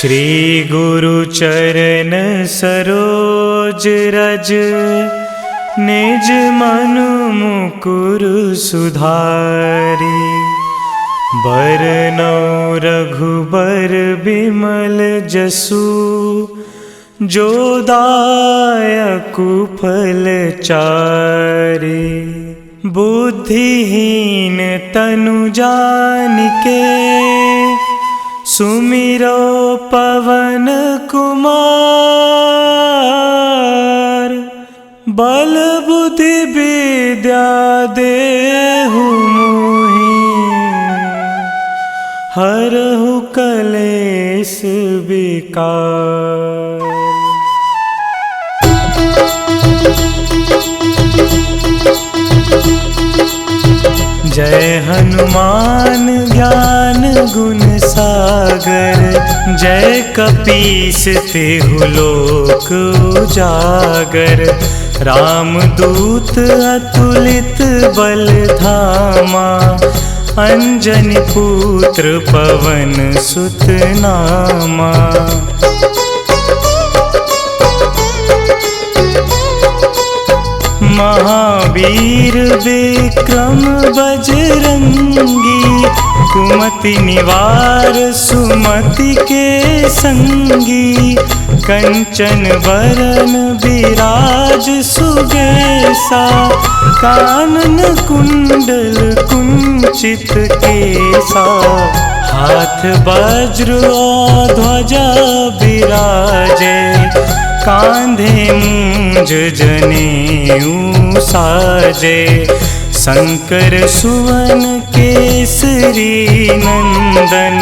श्री गुरु चरण सरोज रज, निज मनु मुकुर सुधारी। बरनौ रघुबर बिमल जसु, जो दायकु फल चारि। बुद्धिहीन तनु जानिके, सुमिरो पवन कुमार। बल बुद्धि विद्या देहु मोहि, हरहु कलेश विकार। जय हनुमान ज्ञान गुण सागर, जय कपीस तिहु लोक उजागर। रामदूत अतुलित बल धामा, अंजनी पुत्र पवन सुत नामा। महावीर विक्रम बजरंगी, कुमति निवार सुमति के संगी। कंचन वरन विराज सुबेसा, कानन कुंडल कुंचित केसा। हाथ वज्र और ध्वजा विराजे, कांधे मूंज जनेऊ साजे। शंकर सुवन केसरी नंदन,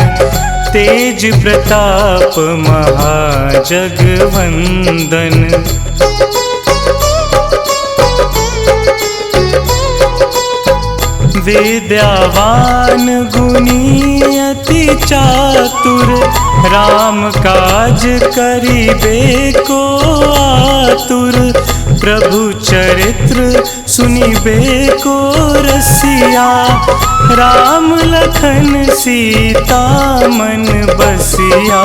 तेज प्रताप महाजगवंदन। विद्यावान गुणी अति चातुर, राम काज करिबे को आतुर। प्रभु चरित्र सुनिबे को रसिया, राम लखन सीता मन बसिया।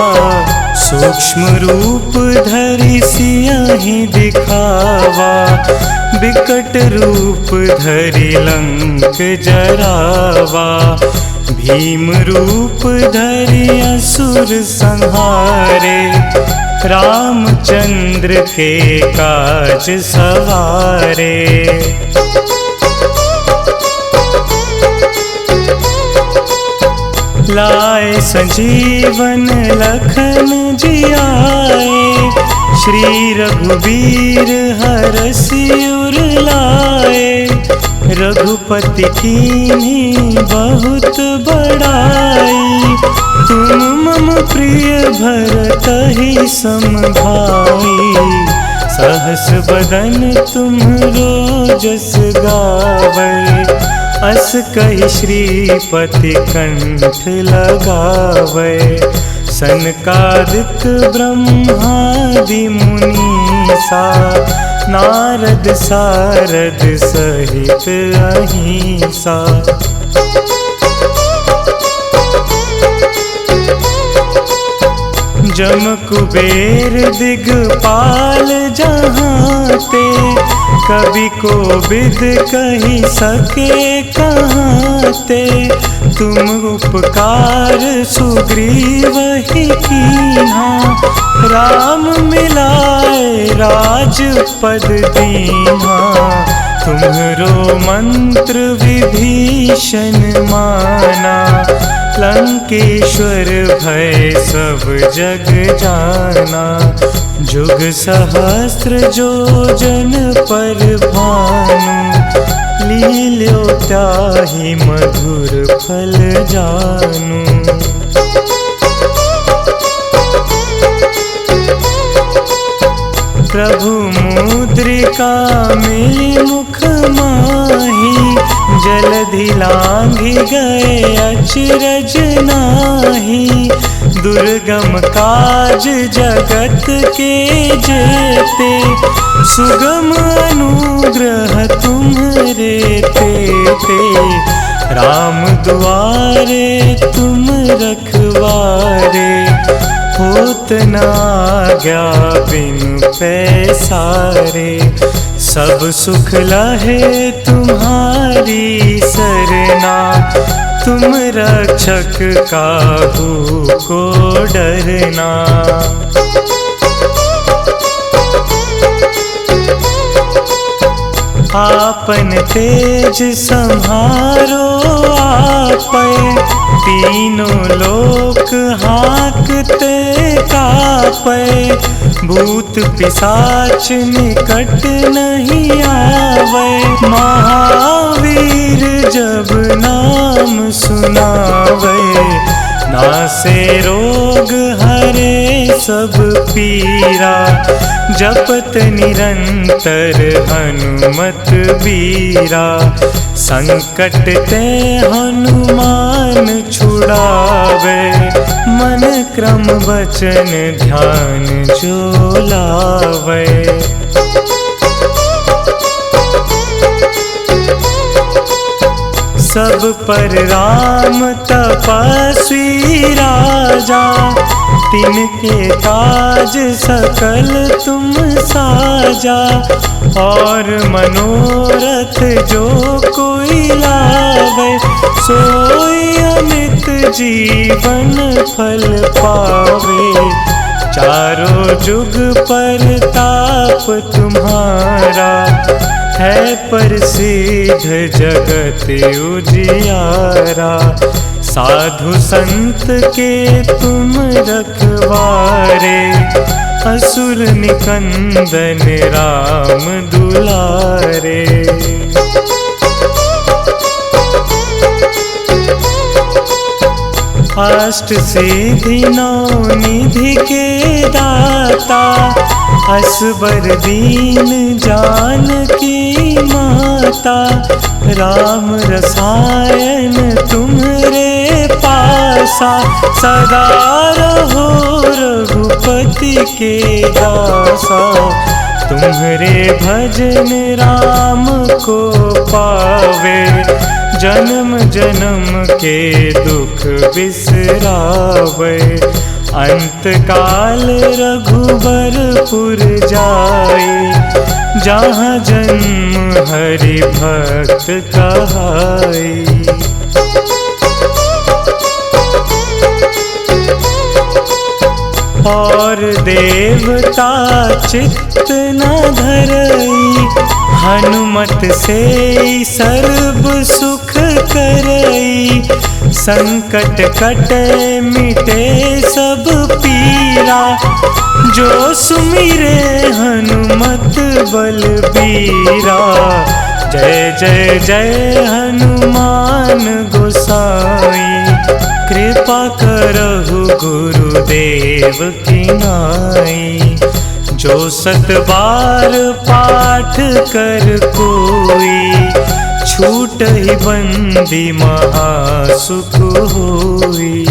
सूक्ष्म रूप धरि सियहि दिखावा, बिकट रूप धरि लंक जरावा। भीम रूप धरि असुर संहारे, रामचंद्र के काज सवारे। लाए संजीवन लखन जियाए, श्री रघुवीर हरषि उर लाए। रघुपति कीन्ही बहुत बड़ाई, तुम मम प्रिय भरतहि सम भाई। सहस बदन तुम्हरो जस गावै, अस कहि श्रीपति कंठ लगावै। सनकादिक ब्रह्मादि मुनीसा, नारद सारद सहित अहिंसा। जम कुबेर दिगपाल जहांते, कवि कोविद कहि सके कहांते। तुम उपकार सुग्रीवहि कीन्हा, राम मिलाए राजपद दीन्हा। तुम्हरो मंत्र विभीषण माना, लंकेश्वर भय सब जग जाना। जुग सहस्त्र जो जन पर भानु, लील्यो ताहि मधुर फल जानू। प्रभु मुद्रिका मिली मुख माही, जलधि लांघि गए अचरज नाही। दुर्गम काज जगत के जेते, सुगम अनुग्रह तुम्हरे तेते। राम दुआरे तुम रखवारे, होत न आज्ञा बिनु पैसारे। सब सुख लहे तुम्हारी सरना, तुम रक्षक काहू को डरना। आपन तेज संहारो आपै, तीनों लोक हाँकते कापै। भूत पिशाच निकट नहीं आवे, महावीर जब नाम सुनावे। नासे रोग हरे सब पीरा, जपत निरंतर हनुमत बीरा। संकट ते हनुमान छुड़ावे, मन क्रम वचन ध्यान जो लावे। सब पर राम तपस्वी राजा, तिनके काज सकल तुम साजा। और मनोरथ जो कोई लावे, सोई अमित जीवन फल पावे। चारों जुग परताप तुम्हारा, है प्रसिद्ध जगत उजियारा। साधु संत के तुम रखवारे, असुर निकंदन राम दुलारे। अष्ट सिद्धि नौ निधि के दाता, असबर दीन जानकी माता। राम रसायन तुम्हरे पासा, सदा रहो रघुपति के दासा। तुम्हरे भजन राम को पावे, जन्म जन्म के दुख बिसरावे। अंत काल रघुबरपुर जाई, जहाँ जन्म हरि भक्त कहाई। और देवता चित्त न धरई, हनुमत से सर्व सुख करई। संकट कटे मिटे सब पीरा, जो सुमिरे हनुमत बलबीरा। जय जय जय हनुमान गोसाई, कृपा करहु गुरुदेव की नाई। जो सत बार पाठ कर कोई, छूट ही बंदी महासुख होई।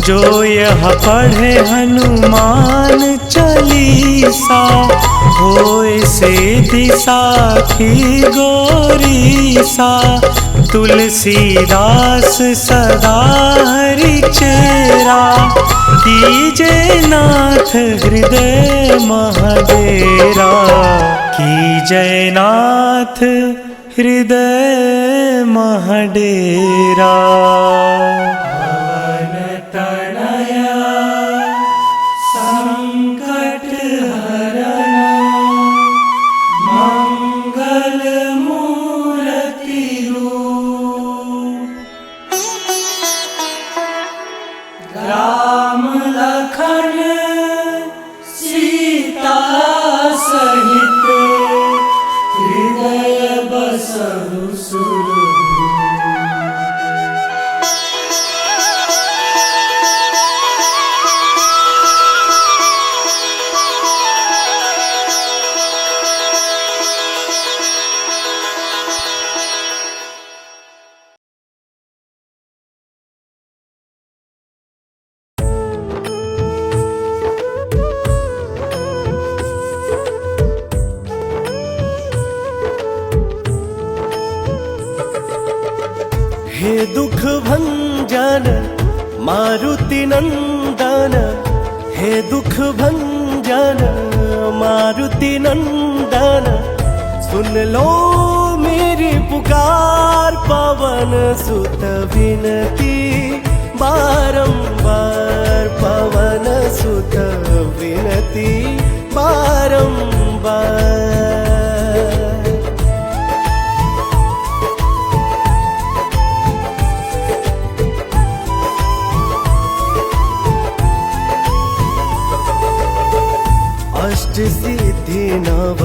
जो यह पढ़े हनुमान चालीसा, होए सिद्धि साखी गौरीसा। तुलसीदास सदा हरि चेरा, कीजे नाथ हृदय महडेरा। कीजे नाथ हृदय महडेरा। राम लखन सीता सहित, हृदय बसहु सुरभूप। हे दुख भंजन मारुति नंदन, हे दुख भंजन मारुति नंदन, सुन लो मेरी पुकार पवन सुत विनती बारंबार, पवन सुत विनती बारंबार। अष्ट सिद्धि नव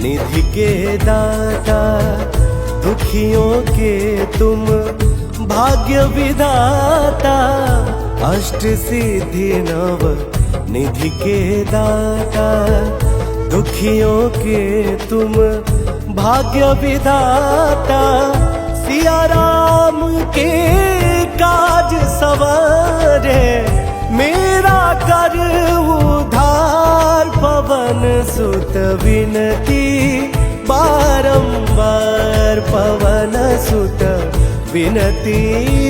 निधि के दाता, दुखियों के तुम भाग्य विधाता। अष्ट सिद्धि नव निधि के दाता, दुखियों के तुम भाग्य विधाता। सिया राम के काज सवारे, मेरा कर उधार पवन सुत विनती बारंबार, पवन सुत विनती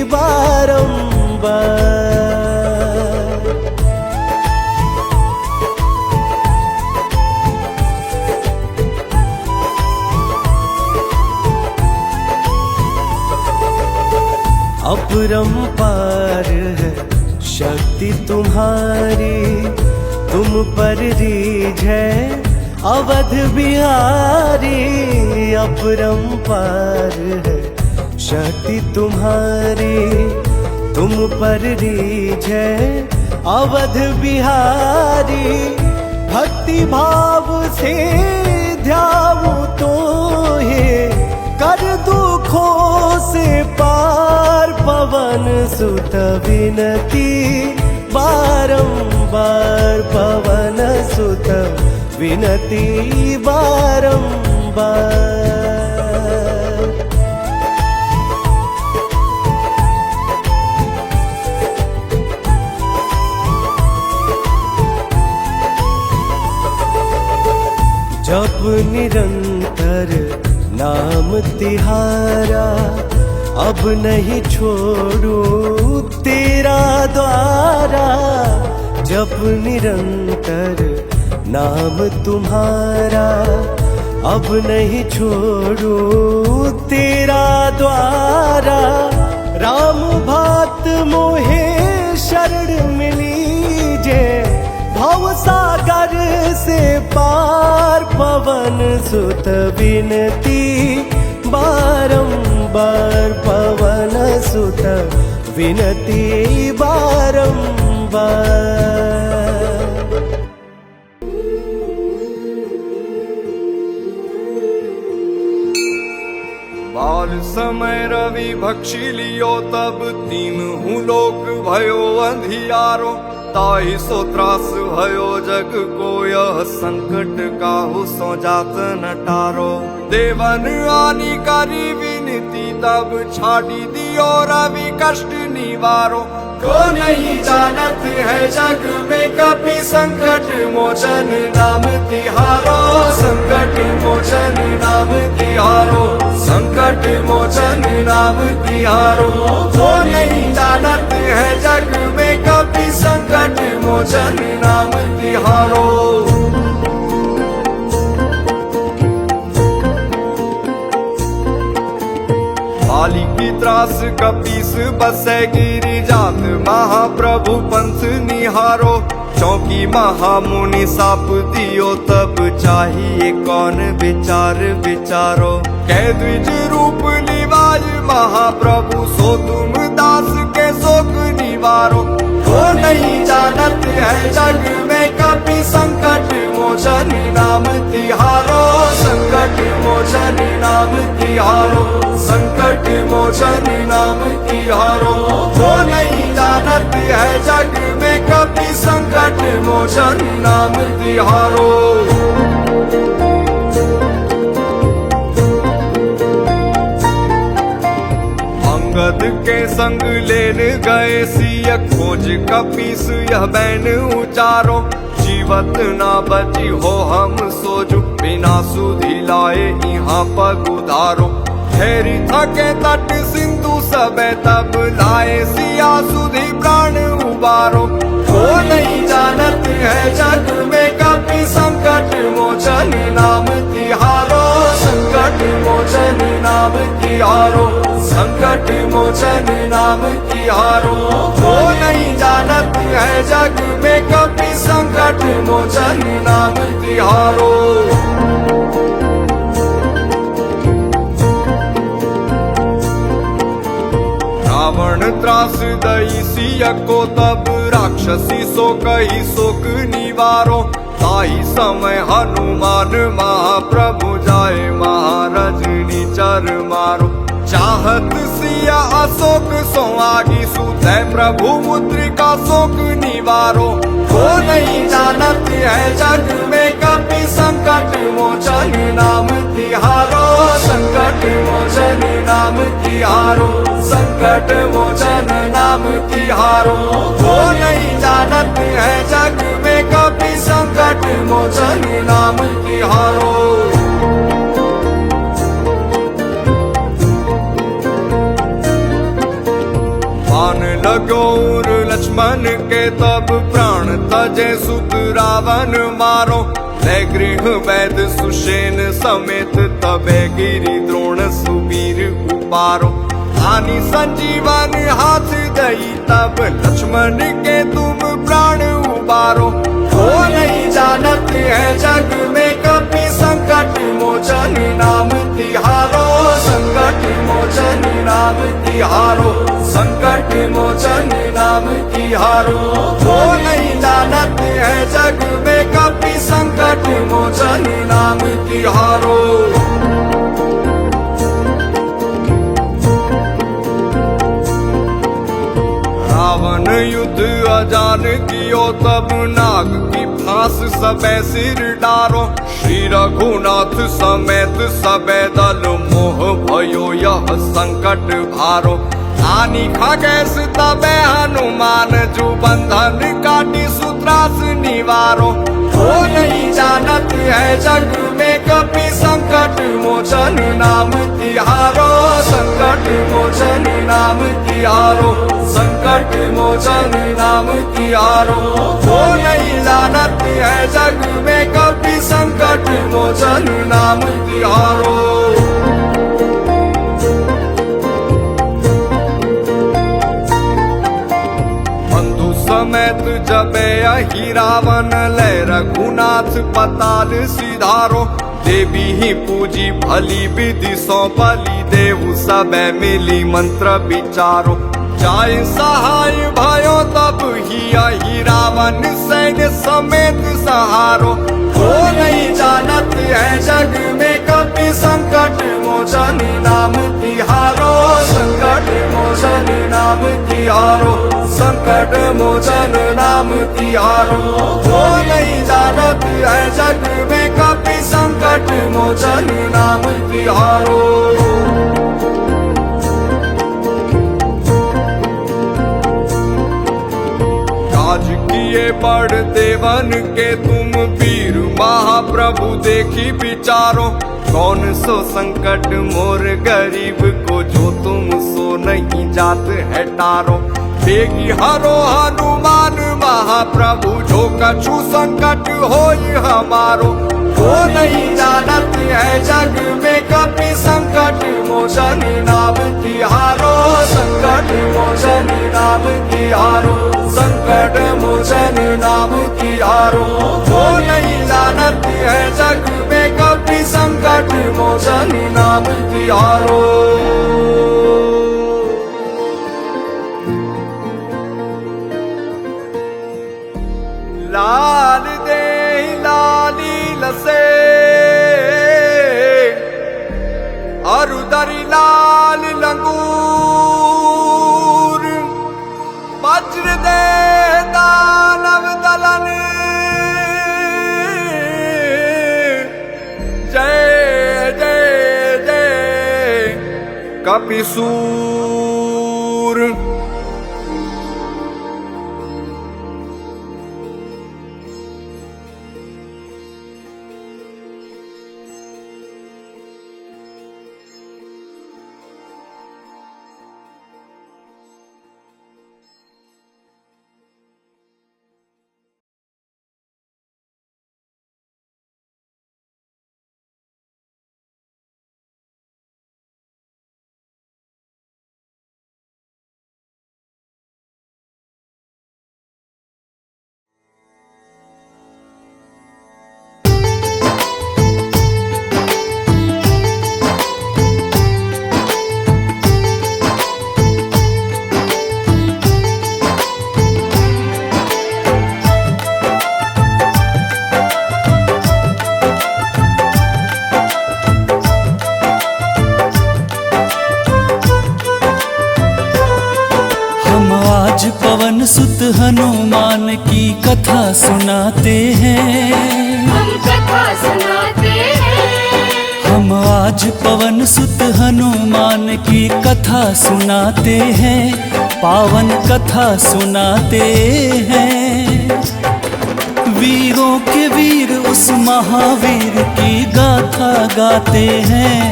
बारंबार। अपरंपार है शक्ति तुम्हारी, तुम पर रीझ है अवध बिहारी। अपरंपार है शक्ति तुम्हारी, तुम पर रीझ है अवध बिहारी। भक्ति भाव से ध्याऊं तो हे, कर दुखों से पार पवन सुत विनती बारंबार, पवन सुत विनती बारंबार। जप निरंतर नाम तिहारा, अब नहीं छोड़ू तेरा द्वारा। जप निरंतर नाम तुम्हारा, अब नहीं छोड़ू तेरा द्वारा। राम भक्त मोहे शरण मिलीजे, भव सागर से पार पवन सुत विनती बारंबार, पवन सुत विनती बारंबार। बाल समय रवि भक्षी लियो, तब तीनहु लोक भयो अंधियारो। ताहि सो त्रास भयो जग को, यह संकट काहू सो जात न टारो। देवन आनी करी विनती, तब छाड़ी दियो रवि कष्ट निवारो। को नहीं जानत है जग में कपि, संकट मोचन नाम तिहारो। संकट मोचन नाम तिहारो, संकट मोचन नाम तिहारो। को नहीं जानत है जग में कपि, संकट मोचन नाम तिहारो। बाली की त्रास कपीस बसे गिरी जात, महाप्रभु पंथ निहारो। चौकी महामुनि साप दियो, तब चाहिए कौन विचार विचारो। कह द्विज रूप निवाज महाप्रभु, सो तुम दास के शोक निवारो। को नहीं जानत है जग में कपि, संकट मोचन नाम तिहारो। संकट मोचन नाम तिहारो, संकट मोचन नाम तिहारो। को नहीं जानत है जग में कपि, संकट मोचन नाम तिहारो। अंगद के संग लेन गए सिय, खोज कपीस यह बैन उचारो। जीवत ना बची हो हम सोजु, बिना सुधि लाए यहाँ पग उधारो। ठहरी थके तट सिंधु सबे तब लाए सिया सुधी प्राण उबारो। वो नहीं जानत है जग में कभी संकट मोचन नाम तिहारो, संकट मोचन नाम तिहारो, संकट मोचन नाम तिहारो। वो नहीं जानत है जग में कभी संकट मोचन नाम तिहारो। रावण त्रास दई सिया को तब राक्षसी सो कही शोक निवारो। ताई समय हनुमान महाप्रभु जाए महारजनी चर मारो। चाहत सिया अशोक सो आगी सुते प्रभु मुद्रिका शोक निवारो। वो नहीं जानत है जग में कभी संकट मोचन नाम तिहारो, संकट मोचन नाम तिहारो, संकट मोचन नाम तिहारो। वो नहीं जानत है जग में कभी संकट मोचन नाम तिहारो। बाण लगोर लक्ष्मण के तब प्राण तजे सुत रावण मारो। ले गृह वैद सुषेण समेत तबे गिरि द्रोण सुवीर उपारो। आनी संजीवन हाथ दई तब लक्ष्मण के तुम प्राण उबारो। वो नहीं जानत है जग में कभी संकट मोचन नाम तिहारो, संकट मोचन नाम तिहारो, संकट मोचन नाम तिहारो। वो नहीं जानत है जग में कभी संकट मोचन नाम तिहारो। रावण युद्ध अजान कियो तब नाग की फांस सबे सिर डारो। श्री रघुनाथ समेत सबे दल मोह भयो यह संकट भारो। आनी खगेश तबे हनुमान जू बंधन काटी सूत्रास निवारो। वो नहीं जानत है जग में कभी संकट मोचन नाम तिहारो, संकट मोचन नाम तिहारो, संकट मोचन नाम तिहारो। वो नहीं जानत है जग में कभी संकट मोचन नाम तिहारो। समेत जबे अहि रावण ले रघुनाथ पताल सिधारो। देवी ही पूजी भली विधि सौ बलि देहु सबे मिली मंत्र विचारो। जाय सहाय भयो तब ही अहि रावण सैन्य समेत सहारो। वो नहीं जानत है जग में कभी संकट मोचन नाम तिहारो, संकट मोचन नाम तिहारो, संकट मोचन नाम तिहारो। वो नहीं जानत है जग में कभी संकट मोचन नाम तिहारो। काज किए बड़ देवन के तुम वीर महाप्रभु देखी विचारो। कौन सो संकट मोर गरीब को जो तुम सो नहीं जात है टारो। बेगी हरो हनुमान महाप्रभु जो कछु संकट होई हमारो। वो नहीं जानत है जग में कभी संकट मोचन नाम तिहारो, संकट मोचन नाम तिहारो, संकट मोचन नाम तिहारो। वो नहीं जानत है जग में कभी संकट मोचन नाम तिहारो। लाल दे लाली लसे अरुदरी लाल लंगूर। वज्र दे दानव दलन जय जय जय कपिसूर। आज पवन सुत हनुमान की कथा सुनाते हैं। हम कथा सुनाते हैं। हम आज पवन सुत हनुमान की कथा सुनाते हैं, पावन कथा सुनाते हैं। वीरों के वीर उस महावीर की गाथा गाते हैं,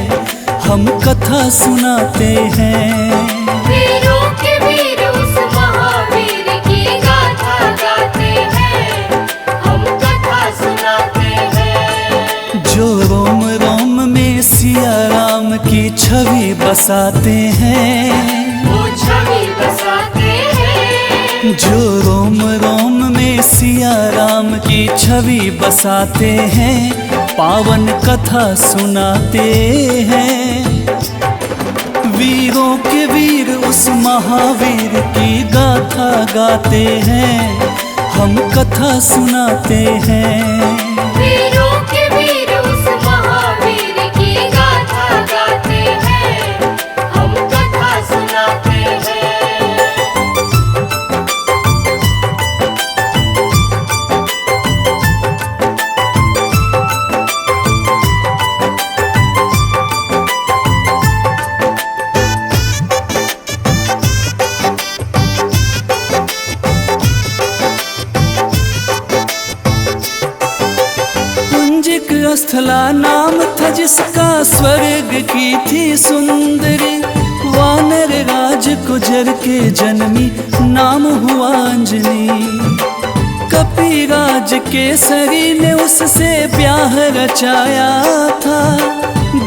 हम कथा सुनाते हैं। वीरों के वीर उस महावीर की गाथा गाते हैं, हम कथा सुनाते हैं। जो रोम रोम में सिया राम की छवि बसाते हैं, वो छवि बसाते हैं। जो रोम रोम में सिया राम की छवि बसाते हैं, पावन कथा सुनाते हैं। वीरों के वीर उस महावीर की गाथा गाते हैं, हम कथा सुनाते हैं। वीरों के वीर उस महावीर की गाथा गाते हैं, हम कथा सुनाते हैं। स्थला नाम था जिसका, स्वर्ग की थी सुंदरी। वानर राज गुजर के जन्मी, नाम हुआ अंजनी। कपिराज केसरी ने उससे ब्याह रचाया था,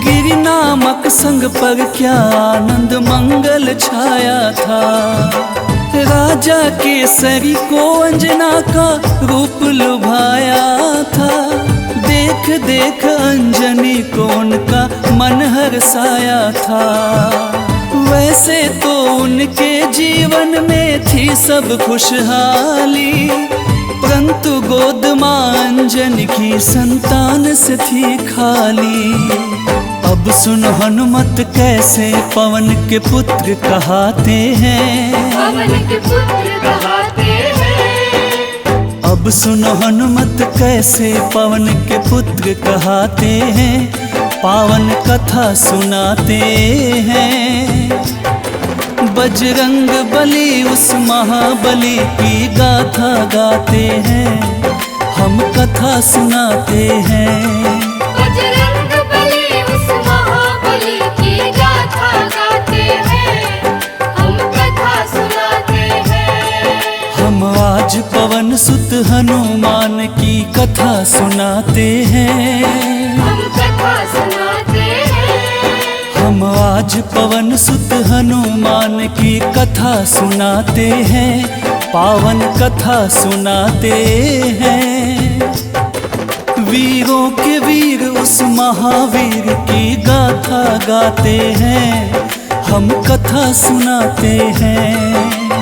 गिरि नामक संग पर क्या आनंद मंगल छाया था। राजा केसरी को अंजना का रूप लुभाया था, देख देख अंजनी को उनका मन हर्षाया था। वैसे तो उनके जीवन में थी सब खुशहाली, परंतु गोद मां अंजनी की संतान से थी खाली। अब सुन हनुमत कैसे पवन के पुत्र कहाते हैं, पवन के पुत्र कहाते हैं। अब सुनो हनुमत कैसे पवन के पुत्र कहाते हैं, पावन कथा सुनाते हैं। बजरंग बली उस महाबली की गाथा गाते हैं, हम कथा सुनाते हैं। बजरंग बली उस महाबली की गाथा गाते हैं, हम कथा सुनाते हैं। हम आज पवन सुत हनुमान की कथा सुनाते हैं। हम कथा सुनाते हैं। हम आज पवन सुत हनुमान की कथा सुनाते हैं, पावन कथा सुनाते हैं। वीरों के वीर उस महावीर की गाथा गाते हैं, हम कथा सुनाते हैं।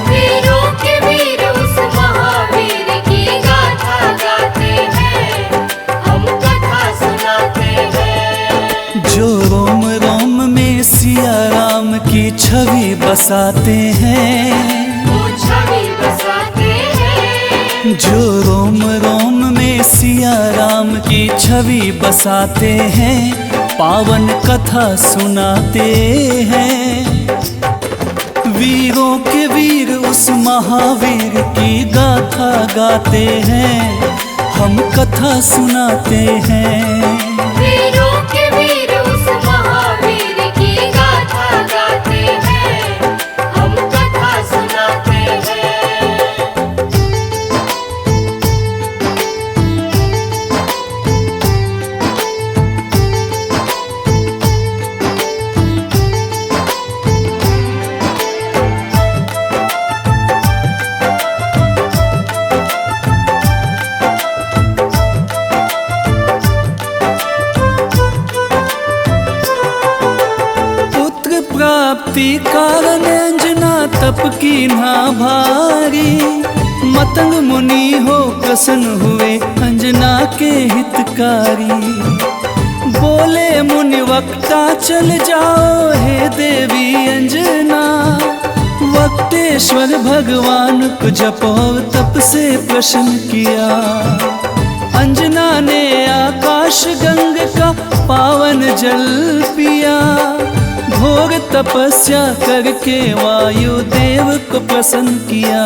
वीरों के वीर उस महावीर की गाथा गाते हैं, हम कथा सुनाते हैं। जो रोम रोम में सिया राम की छवि बसाते हैं, वो छवि बसाते हैं। जो रोम रोम में सिया राम की छवि बसाते हैं, पावन कथा सुनाते हैं। वीरों के वीर उस महावीर की गाथा गाते हैं, हम कथा सुनाते हैं। वीरों के वीर उस महावीर की गाथा गाते हैं, हम कथा सुनाते हैं। प्राप्ति कारण अंजना तप की ना भारी। मतंग मुनि हो प्रसन्न हुए अंजना के हितकारी। बोले मुनि वक्ता चल जाओ हे देवी अंजना, वक्तेश्वर ईश्वर भगवान को जप और तप से प्रसन्न किया। अंजना ने आकाश गंग का पावन जल पिया। घोर तपस्या करके वायु देव को प्रसन्न किया।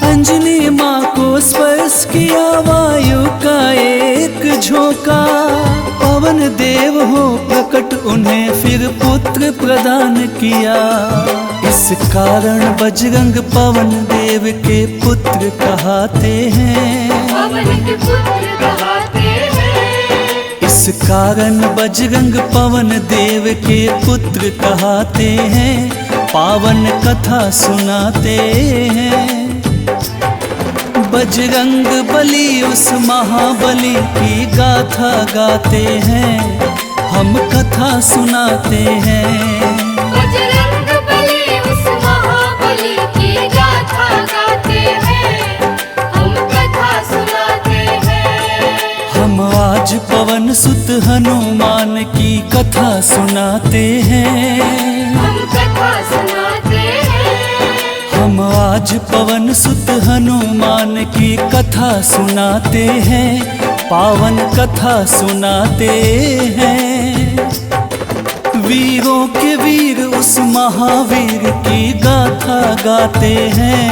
अंजनी माँ को स्पर्श किया वायु का एक झोंका। पवन देव हो प्रकट उन्हें फिर पुत्र प्रदान किया। इस कारण बजरंग पवन देव के पुत्र कहते हैं। पवन के पुत्र कहते हैं। इस कारण बजरंग पवन देव के पुत्र कहते हैं। पावन कथा सुनाते हैं। बजरंग बली उस महाबली की गाथा गाते हैं। हम कथा सुनाते हैं। बजरंग बली उस महाबली की गाथा गाते हैं। हम कथा सुनाते हैं। हम आज पवन सुत हनुमान की कथा सुनाते हैं। हम कथा सुनाते हैं। हम आज पवन सुत हनुमान की कथा सुनाते हैं। पावन कथा सुनाते हैं। वीरों के वीर उस महावीर की गाथा गाते हैं।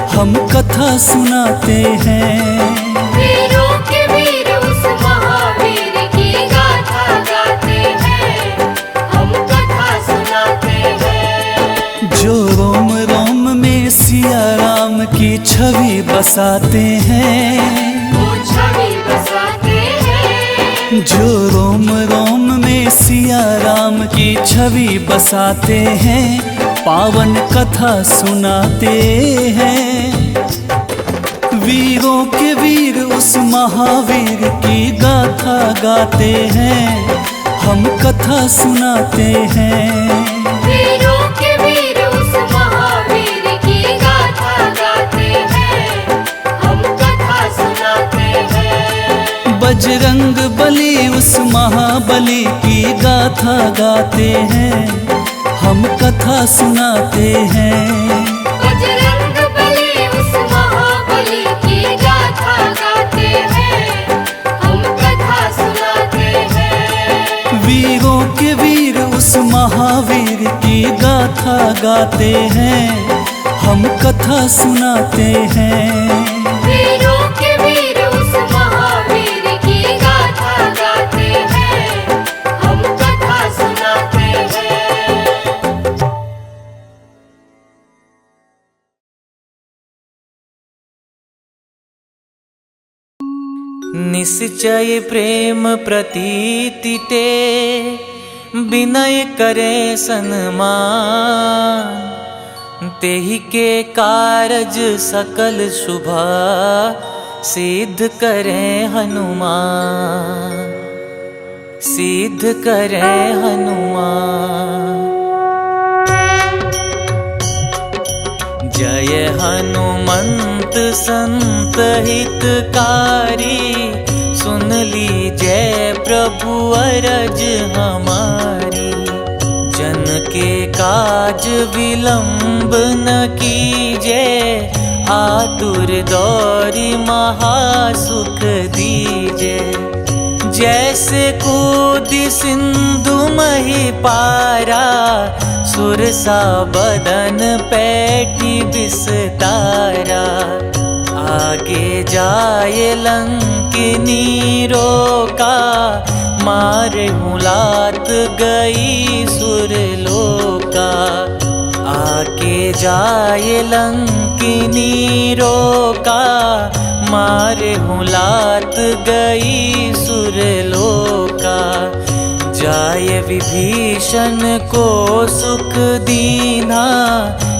हम कथा सुनाते हैं। वीरों के वीर उस महावीर की गाथा गाते हैं। हम कथा सुनाते हैं। जो रोम रोम में सिया राम की छवि बसाते हैं। वो छवि बसाते हैं। जो रोम रोम में सिया राम की छवि बसाते हैं। पावन कथा सुनाते हैं। वीरों के वीर उस महावीर की गाथा गाते हैं। हम कथा सुनाते हैं। वीरों के वीर उस महावीर की गाथा गाते हैं। हम कथा सुनाते हैं। बजरंग बली उस महाबली की गाथा गाते हैं। हम कथा सुनाते हैं। बजरंग बली उस महाबली की गाथा गाते हैं। हम कथा सुनाते हैं। वीरों के वीर उस महावीर की गाथा गाते हैं। हम कथा सुनाते हैं। वीरों के वीर उस महावीर की गाथा गाते हैं। हम कथा सुनाते हैं। निश्चय प्रेम प्रतीति ते विनय करे सन्मान। तेहि के कारज सकल शुभ सिद्ध करे हनुमान। सिद्ध करे हनुमान। जय हनुमंत संत हितकारी। सुन लीजय प्रभु अरज हमारी। जन के काज विलंब न कीजे। आतुर दौरी महासुख दीजे। जैसे कूदी सिंधु मही पारा। सुरसा बदन पैठी विस्तारा। आगे जाए लंकिनी रोका। मारे मुलात गई सुरलोका। आगे जाए लंकिनी रोका। मारे मुलात गई सुरलोका। जाय विभीषण को सुख दीना।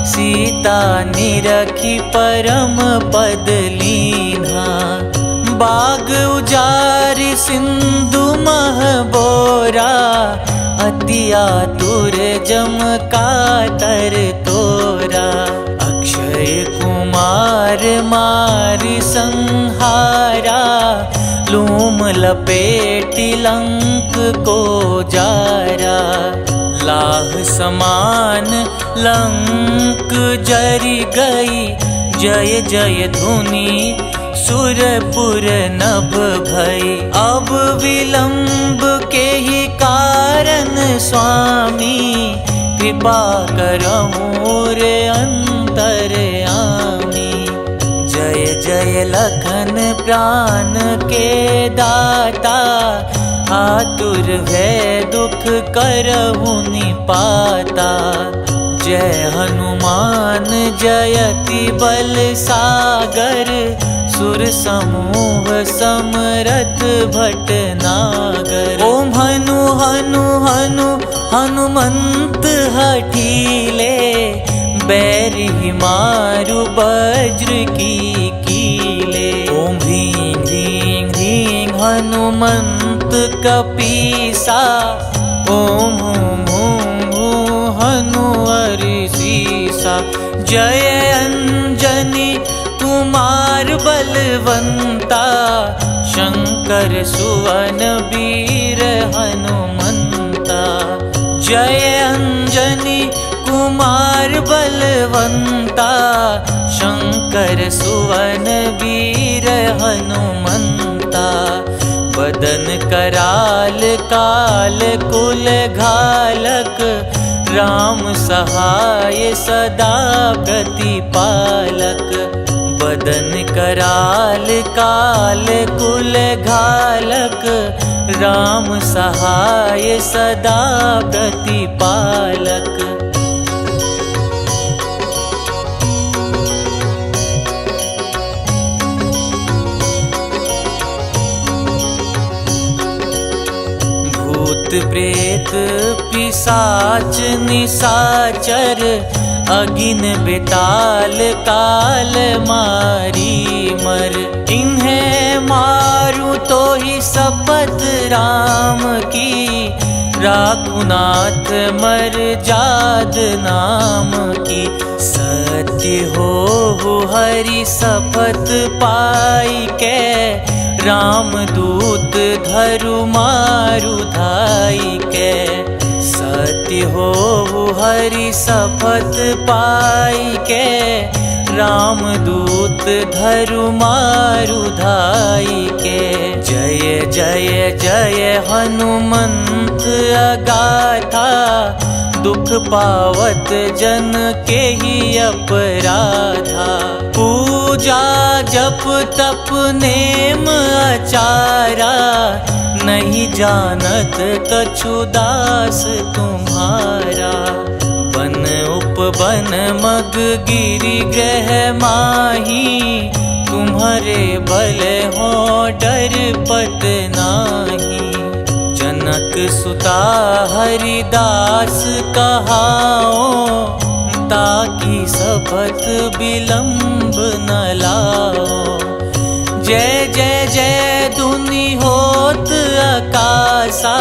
सीता निरखी परम पद लीना। बाग उजारि सिंधु मह बोरा। अति आतुर जम कातर तोरा। अक्षय कुमार मारि संहारा। लूम लपेटि लंक को जारा। लाह समान लंक जरी गई, जय जय धुनि सुरपुर नभ भई। अब विलंब के ही कारण स्वामी, कृपा करहु रे अंतरयामी। जय जय लखन प्राण के दाता, आतुर भय दुख करहु निपाता। जय हनुमान जयति बल सागर, सुर समूह समरथ भटनागर। ओम हनु हनु हनु हनुमंत हठीले, बैरि मारु वज्र की कीले। ओम ह्रीं ह्रीं ह्रीं हनुमंत कपीसा, ओम हूं हूं हूं हनु हरिसीसा। जय अंजनी कुमार बलवंता, शंकर सुवन वीर हनुमंता। जय अंजनी कुमार बलवंता, शंकर सुवन वीर हनुमंता। बदन कराल काल कुल घालक, राम सहाय सदा प्रतिपालक। बदन कराल काल कुल घालक, राम सहाय सदा प्रतिपालक। भूत प्रेत पिशाच निशाचर, अगिन बेताल काल मारी मर। इन्हें मारू तो ही शपथ राम की, राखुनाथ मर जाद नाम की। सत्य हो हरि शपथ पाई के, राम दूत धरु मारु धाई के। सत्य हो हरि शपथ पाई के, राम दूत धरु मारु धाई के। जय जय जय हनुमंत अगाथा, दुख पावत जन के ही अपराधा। पूजा जप तप नेम आचारा, नहीं जानत कछु दास तुम्हारा। बन उपवन मग गिरि ग्रह माही, तुम्हारे बल हो डर पत नाही। जनक सुता हरिदास कहाओ, ताकि शपथ विलंब न लाओ। जय जय जय धुनि होत आकाशा,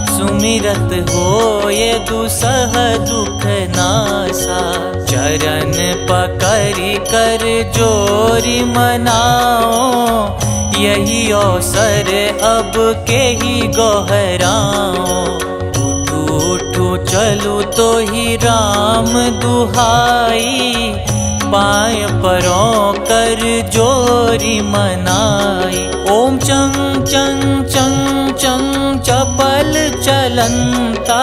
सुमिरत हो ये दुसह दुख नासा। चरण पकड़ि कर जोरि मनाओ, यही अवसर अब के ही गोहराओ। उठू उठू चलू तो ही राम दुहाई, पाय परों कर जोरी मनाई। ओम चंग चंग चंग चंग चपल चलंता,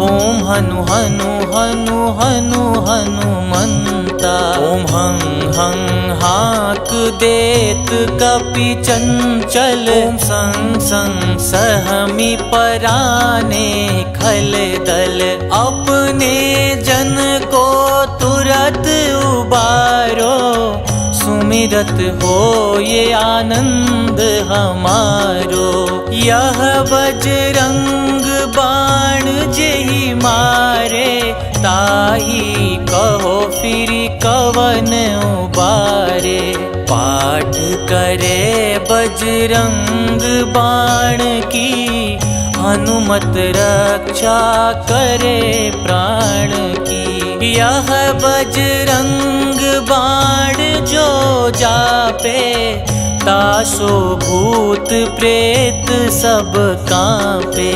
ओम हनु हनु हनु हनु हनुमंता। ओम हं हं हाक देत कपि चंचल, ओम संग संग सहमी पराने खल दल। अपने जन को तुरत उबारो, सुमिरत हो ये आनंद हमारो। यह बजरंग बाण जेहि मारे, ताही कहो फिर कवन उबारे। पाठ करे बजरंग बाण की, हनुमत रक्षा करे प्राण की। यह बजरंग बाण जो जापे, तासो भूत प्रेत सब कांपे।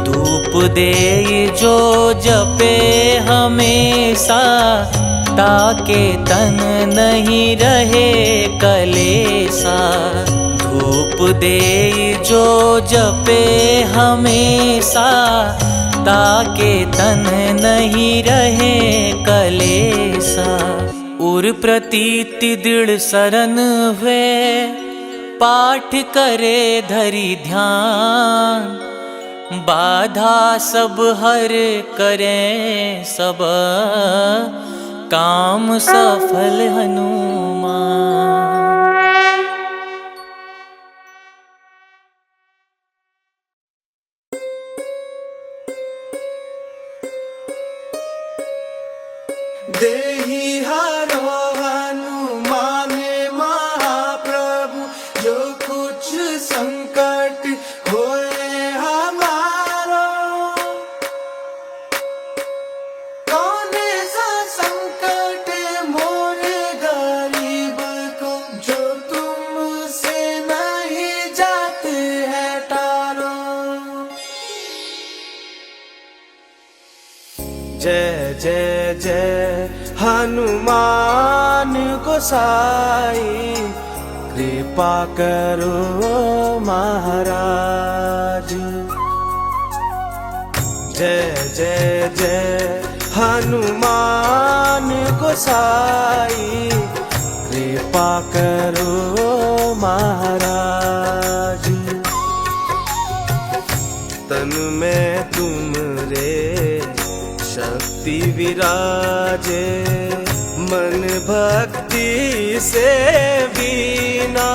धूप देई जो जपे हमेशा, ताके तन नहीं रहे कलेसा। धूप देई जो जपे हमेशा, ताके तन नहीं रहे कलेसा। उर प्रतीति दृढ़ सरन हुए, पाठ करे धरि ध्यान। बाधा सब हर करे सब, काम सफल हनुमान। देहि हरो हनुमान महाप्रभु, जो कुछ संकट होए हमारो। कौन सा संकट मोरे गरीब को, जो तुमसे नहीं जाते है टारो। जय जय जय हनुमान गोसाई, कृपा करो महाराज। जय जय जय हनुमान गोसाई, कृपा करो महाराज। तन में तुम रे शक्ति विराजे, मन भक्ति से बीना।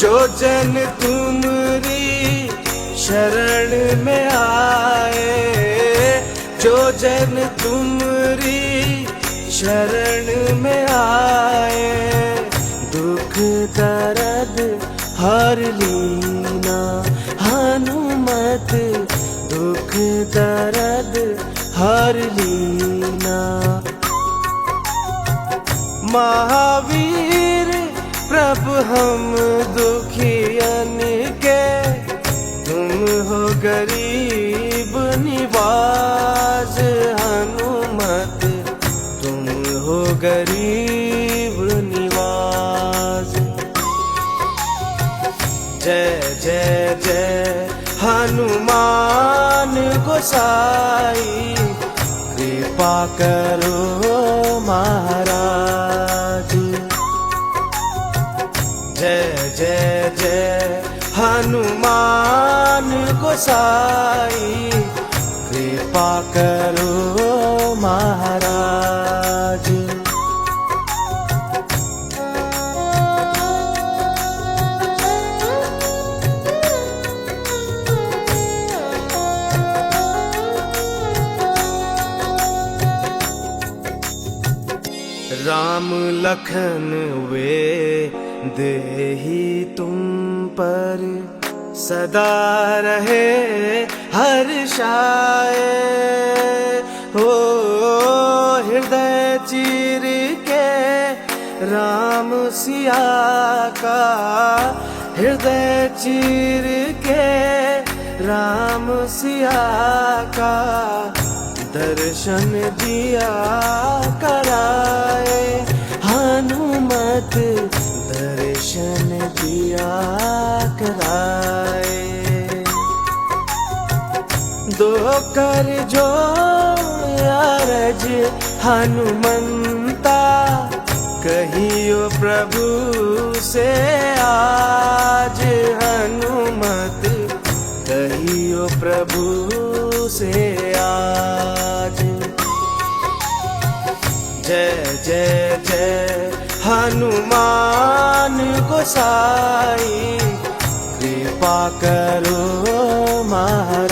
जो जन तुमरी शरण में आए, जो जन तुमरी शरण में आए, दुख दर्द हर लीना। हनुमत दुख दर्द हर लीना। महावीर प्रभु हम दुखियन के, तुम हो गरीब निवाज। हनुमत तुम हो गरीब निवाज। जय जय जय हनुमान गोसाई, कृपा करो महाराज। जय जय जय हनुमान गोसाई, कृपा करो महाराज। राम लखन वे देहि तुम पर, सदा रहे हर्षाए। हो हृदय चीर के राम सिया का, हृदय चीर के राम सिया का, दर्शन दिया कराए। हनुमत दर्शन दिया कराए। दो कर जो अरज हनुमंता, कहियो प्रभु से आज। हनुमत कहियो प्रभु से आज। जय जय जय हनुमान गोसाई, कृपा करो महाराज।